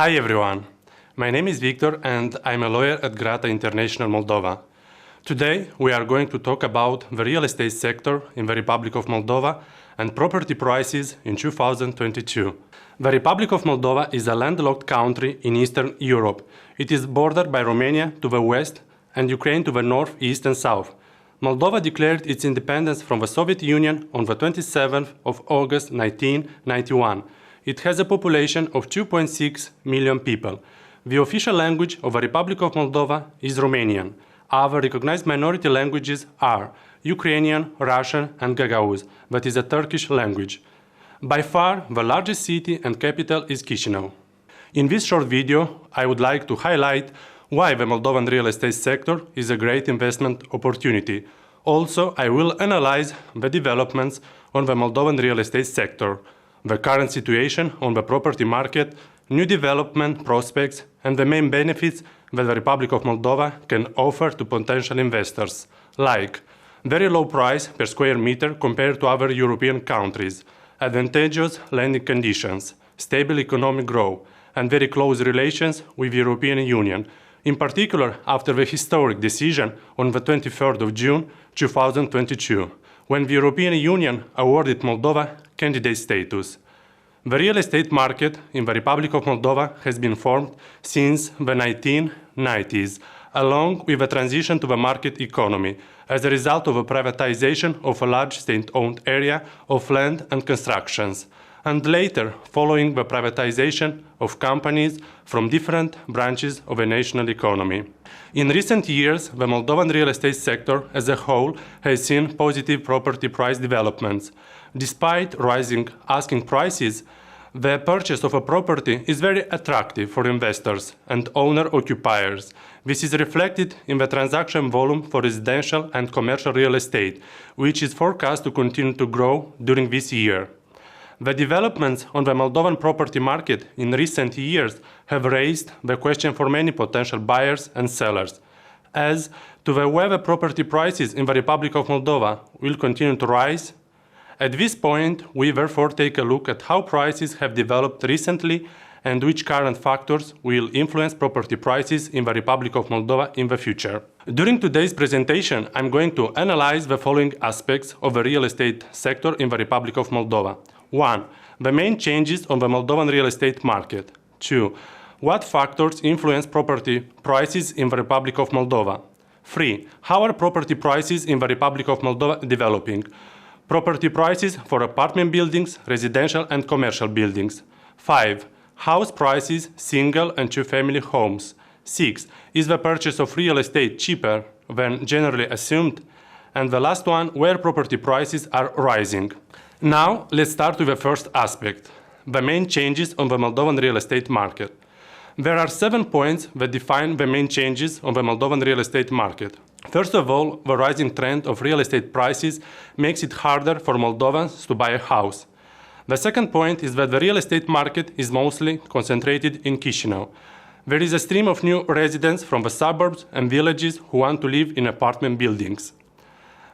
Hi everyone, my name is Victor and I'm a lawyer at Grata International Moldova. Today we are going to talk about the real estate sector in the Republic of Moldova and property prices in 2022. The Republic of Moldova is a landlocked country in Eastern Europe. It is bordered by Romania to the west and Ukraine to the north, east and south. Moldova declared its independence from the Soviet Union on the 27th of August 1991. It has a population of 2.6 million people. The official language of the Republic of Moldova is Romanian. Other recognized minority languages are Ukrainian, Russian and Gagauz, that is a Turkish language. By far, the largest city and capital is Chisinau. In this short video, I would like to highlight why the Moldovan real estate sector is a great investment opportunity. Also, I will analyze the developments on the Moldovan real estate sector, the current situation on the property market, new development prospects, and the main benefits that the Republic of Moldova can offer to potential investors, like very low price per square meter compared to other European countries, advantageous lending conditions, stable economic growth, and very close relations with the European Union, in particular after the historic decision on the 23rd of June 2022, when the European Union awarded Moldova candidate status. The real estate market in the Republic of Moldova has been formed since the 1990s, along with the transition to the market economy, as a result of a privatization of a large state-owned area of land and constructions, and later following the privatization of companies from different branches of the national economy. In recent years, the Moldovan real estate sector as a whole has seen positive property price developments. Despite rising asking prices, the purchase of a property is very attractive for investors and owner-occupiers. This is reflected in the transaction volume for residential and commercial real estate, which is forecast to continue to grow during this year. The developments on the Moldovan property market in recent years have raised the question for many potential buyers and sellers. As to whether property prices in the Republic of Moldova will continue to rise, at this point, we therefore take a look at how prices have developed recently and which current factors will influence property prices in the Republic of Moldova in the future. During today's presentation, I'm going to analyze the following aspects of the real estate sector in the Republic of Moldova. 1. The main changes on the Moldovan real estate market. 2. What factors influence property prices in the Republic of Moldova? 3. How are property prices in the Republic of Moldova developing? Property prices for apartment buildings, residential and commercial buildings. 5. House prices, single and two-family homes. 6. Is the purchase of real estate cheaper than generally assumed? And the last one, where property prices are rising. Now, let's start with the first aspect, the main changes on the Moldovan real estate market. There are 7 points that define the main changes on the Moldovan real estate market. First of all, the rising trend of real estate prices makes it harder for Moldovans to buy a house. The second point is that the real estate market is mostly concentrated in Chisinau. There is a stream of new residents from the suburbs and villages who want to live in apartment buildings.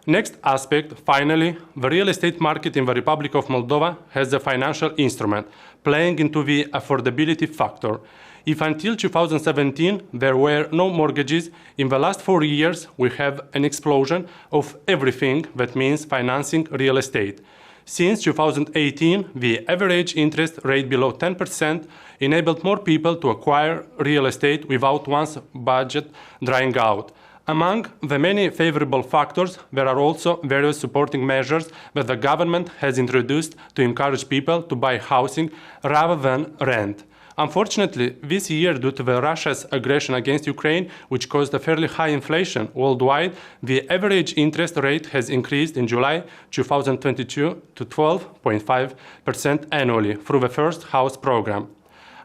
Next aspect, finally, the real estate market in the Republic of Moldova has a financial instrument, playing into the affordability factor. If until 2017 there were no mortgages, in the last 4 years we have an explosion of everything that means financing real estate. Since 2018, the average interest rate below 10% enabled more people to acquire real estate without one's budget drying out. Among the many favorable factors, there are also various supporting measures that the government has introduced to encourage people to buy housing rather than rent. Unfortunately, this year, due to Russia's aggression against Ukraine, which caused a fairly high inflation worldwide, the average interest rate has increased in July 2022 to 12.5% annually through the First House program.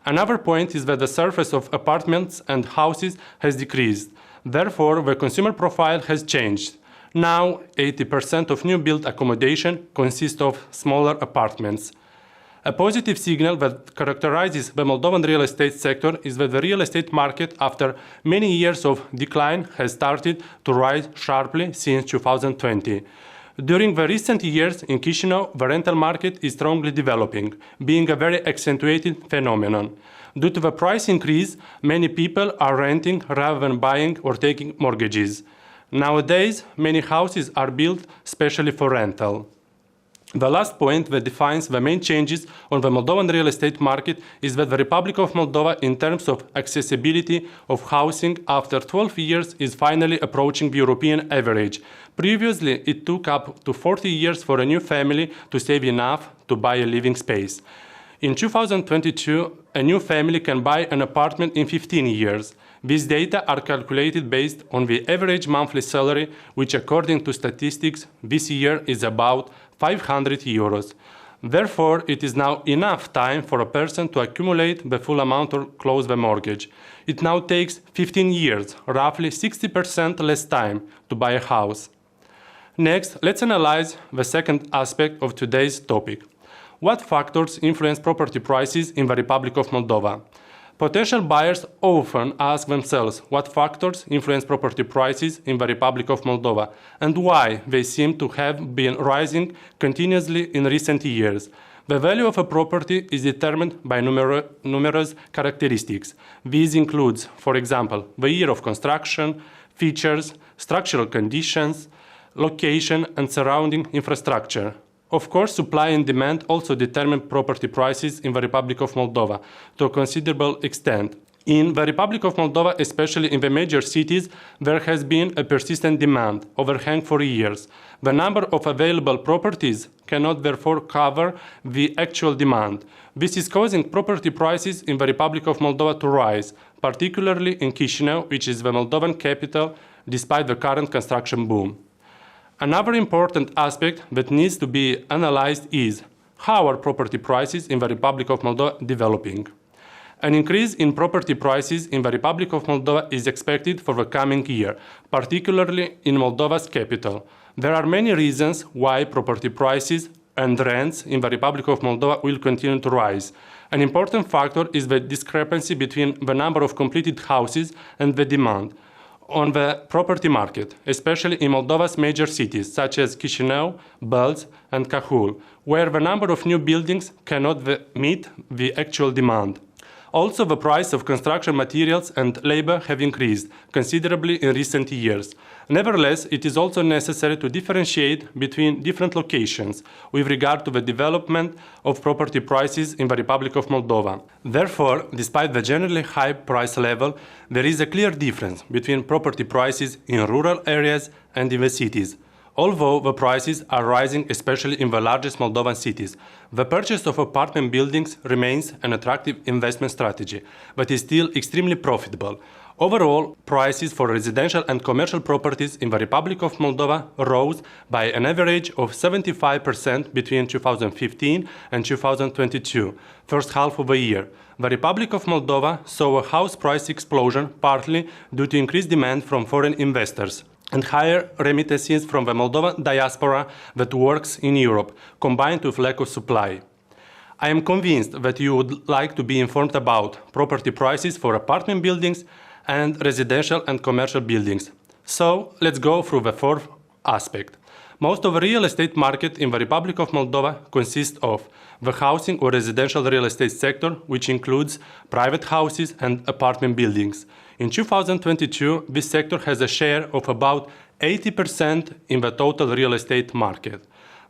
Another point is that the surface of apartments and houses has decreased. Therefore, the consumer profile has changed. Now, 80% of new built accommodation consists of smaller apartments. A positive signal that characterizes the Moldovan real estate sector is that the real estate market, after many years of decline, has started to rise sharply since 2020. During the recent years in Chisinau, the rental market is strongly developing, being a very accentuated phenomenon. Due to the price increase, many people are renting rather than buying or taking mortgages. Nowadays, many houses are built specially for rental. The last point that defines the main changes on the Moldovan real estate market is that the Republic of Moldova, in terms of accessibility of housing, after 12 years is finally approaching the European average. Previously, it took up to 40 years for a new family to save enough to buy a living space. In 2022, a new family can buy an apartment in 15 years. These data are calculated based on the average monthly salary, which according to statistics this year is about 500 euros. Therefore, it is now enough time for a person to accumulate the full amount or close the mortgage. It now takes 15 years, roughly 60% less time, to buy a house. Next, let's analyze the second aspect of today's topic. What factors influence property prices in the Republic of Moldova? Potential buyers often ask themselves what factors influence property prices in the Republic of Moldova and why they seem to have been rising continuously in recent years. The value of a property is determined by numerous characteristics. These include, for example, the year of construction, features, structural conditions, location, and surrounding infrastructure. Of course, supply and demand also determine property prices in the Republic of Moldova to a considerable extent. In the Republic of Moldova, especially in the major cities, there has been a persistent demand, overhang for years. The number of available properties cannot therefore cover the actual demand. This is causing property prices in the Republic of Moldova to rise, particularly in Chisinau, which is the Moldovan capital, despite the current construction boom. Another important aspect that needs to be analyzed is how are property prices in the Republic of Moldova developing. An increase in property prices in the Republic of Moldova is expected for the coming year, particularly in Moldova's capital. There are many reasons why property prices and rents in the Republic of Moldova will continue to rise. An important factor is the discrepancy between the number of completed houses and the demand on the property market, especially in Moldova's major cities such as Chisinau, Belz, and Cahul, where the number of new buildings cannot meet the actual demand. Also, the price of construction materials and labor have increased considerably in recent years. Nevertheless, it is also necessary to differentiate between different locations with regard to the development of property prices in the Republic of Moldova. Therefore, despite the generally high price level, there is a clear difference between property prices in rural areas and in the cities. Although the prices are rising, especially in the largest Moldovan cities, the purchase of apartment buildings remains an attractive investment strategy, but is still extremely profitable. Overall, prices for residential and commercial properties in the Republic of Moldova rose by an average of 75% between 2015 and 2022, first half of the year. The Republic of Moldova saw a house price explosion partly due to increased demand from foreign investors and higher remittances from the Moldovan diaspora that works in Europe, combined with lack of supply. I am convinced that you would like to be informed about property prices for apartment buildings and residential and commercial buildings. So, let's go through the fourth aspect. Most of the real estate market in the Republic of Moldova consists of the housing or residential real estate sector, which includes private houses and apartment buildings. In 2022, this sector has a share of about 80% in the total real estate market.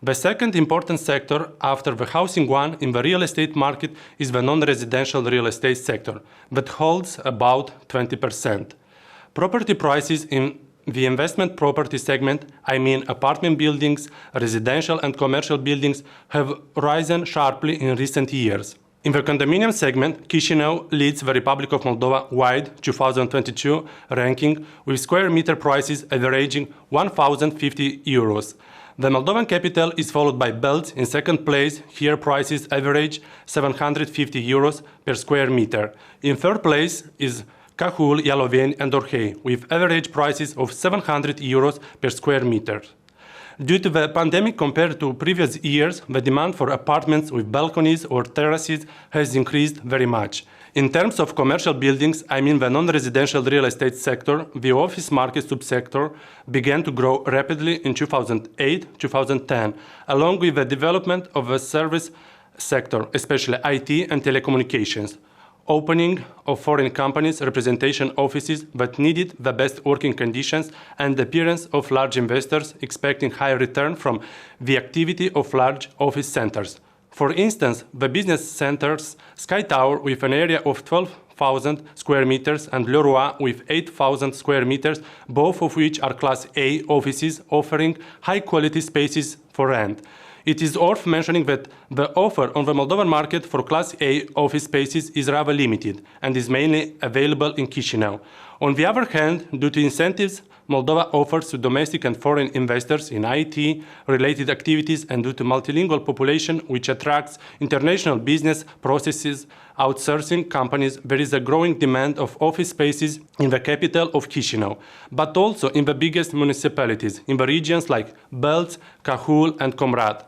The second important sector after the housing one in the real estate market is the non-residential real estate sector, that holds about 20%. Property prices in the investment property segment, I mean apartment buildings, residential and commercial buildings, have risen sharply in recent years. In the condominium segment, Chisinau leads the Republic of Moldova wide 2022 ranking with square meter prices averaging 1,050 euros. The Moldovan capital is followed by Belz in second place. Here prices average 750 euros per square meter. In third place is Cahul, Ialoveni and Orhei with average prices of 700 euros per square meter. Due to the pandemic compared to previous years, the demand for apartments with balconies or terraces has increased very much. In terms of commercial buildings, I mean the non-residential real estate sector, the office market subsector began to grow rapidly in 2008-2010, along with the development of the service sector, especially IT and telecommunications. opening of foreign companies' representation offices that needed the best working conditions, and the appearance of large investors expecting high return from the activity of large office centers. For instance, the business centers Sky Tower with an area of 12,000 square meters and Leroy with 8,000 square meters, both of which are Class A offices offering high-quality spaces for rent. It is worth mentioning that the offer on the Moldovan market for Class A office spaces is rather limited and is mainly available in Chișinău. On the other hand, due to incentives Moldova offers to domestic and foreign investors in IT-related activities and due to multilingual population which attracts international business processes, outsourcing companies, there is a growing demand of office spaces in the capital of Chișinău, but also in the biggest municipalities, in the regions like Belz, Cahul, and Comrat.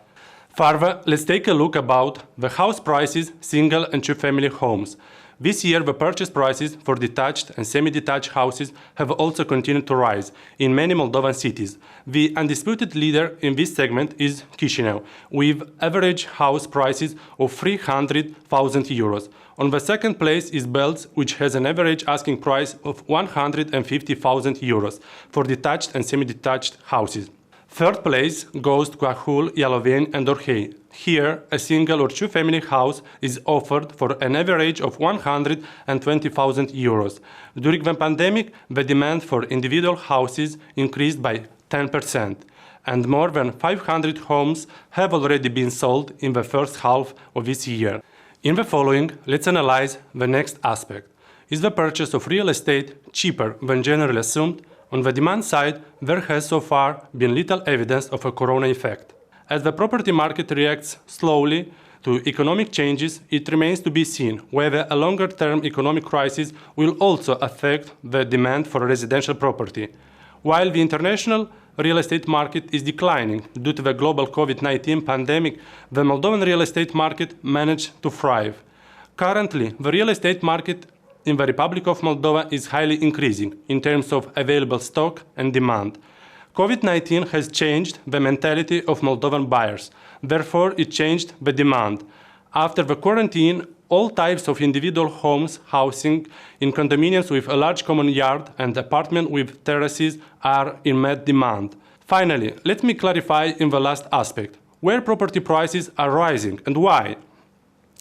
Further, let's take a look about the house prices, single and two-family homes. This year, the purchase prices for detached and semi-detached houses have also continued to rise in many Moldovan cities. The undisputed leader in this segment is Chișinău, with average house prices of 300,000 euros. On the second place is Belz, which has an average asking price of 150,000 euros for detached and semi-detached houses. Third place goes to Cahul, Ialoveni, and Orhei. Here, a single or two-family house is offered for an average of 120,000 euros. During the pandemic, the demand for individual houses increased by 10%, and more than 500 homes have already been sold in the first half of this year. In the following, let's analyze the next aspect. Is the purchase of real estate cheaper than generally assumed? On the demand side, there has so far been little evidence of a corona effect. As the property market reacts slowly to economic changes, it remains to be seen whether a longer-term economic crisis will also affect the demand for residential property. While the international real estate market is declining due to the global COVID-19 pandemic, the Moldovan real estate market managed to thrive. Currently, the real estate market in the Republic of Moldova is highly increasing in terms of available stock and demand. COVID-19 has changed the mentality of Moldovan buyers. Therefore, it changed the demand. After the quarantine, all types of individual homes, housing in condominiums with a large common yard and apartment with terraces are in mad demand. Finally, let me clarify in the last aspect, where property prices are rising and why.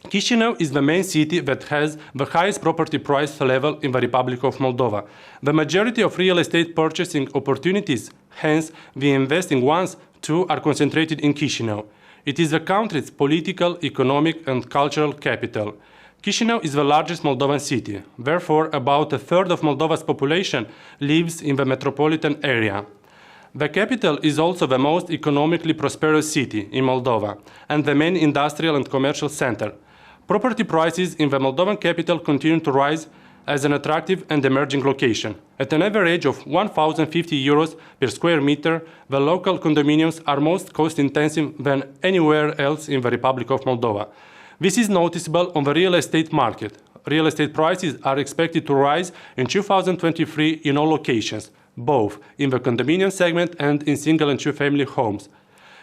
Chișinău is the main city that has the highest property price level in the Republic of Moldova. The majority of real estate purchasing opportunities, hence the investing ones too, are concentrated in Chișinău. It is the country's political, economic and cultural capital. Chișinău is the largest Moldovan city. Therefore, about a third of Moldova's population lives in the metropolitan area. The capital is also the most economically prosperous city in Moldova and the main industrial and commercial center. Property prices in the Moldovan capital continue to rise as an attractive and emerging location. At an average of 1,050 euros per square meter, the local condominiums are most cost-intensive than anywhere else in the Republic of Moldova. This is noticeable on the real estate market. Real estate prices are expected to rise in 2023 in all locations, both in the condominium segment and in single and two-family homes.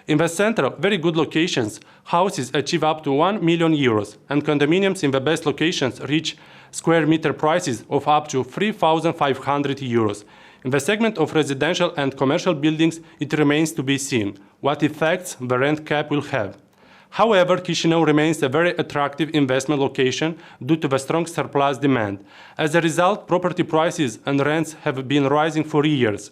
In the center of very good locations, houses achieve up to 1 million euros, and condominiums in the best locations reach square meter prices of up to 3,500 euros. In the segment of residential and commercial buildings, it remains to be seen what effects the rent cap will have. However, Chișinău remains a very attractive investment location due to the strong surplus demand. As a result, property prices and rents have been rising for years.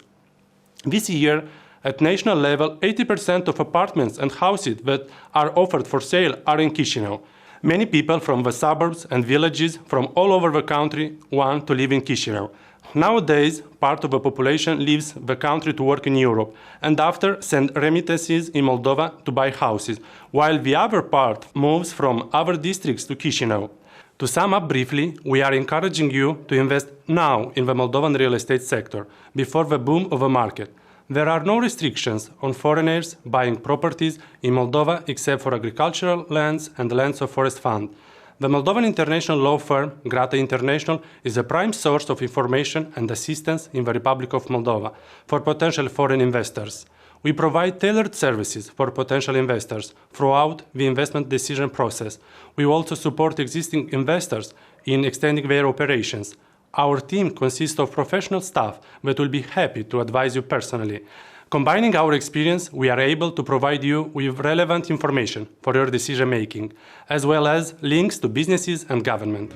This year, at national level, 80% of apartments and houses that are offered for sale are in Chișinău. Many people from the suburbs and villages from all over the country want to live in Chișinău. Nowadays, part of the population leaves the country to work in Europe and after send remittances in Moldova to buy houses, while the other part moves from other districts to Chișinău. To sum up briefly, we are encouraging you to invest now in the Moldovan real estate sector, before the boom of the market. There are no restrictions on foreigners buying properties in Moldova except for agricultural lands and lands of forest fund. The Moldovan international law firm, Grata International, is a prime source of information and assistance in the Republic of Moldova for potential foreign investors. We provide tailored services for potential investors throughout the investment decision process. We also support existing investors in extending their operations. Our team consists of professional staff that will be happy to advise you personally. Combining our experience, we are able to provide you with relevant information for your decision making, as well as links to businesses and government.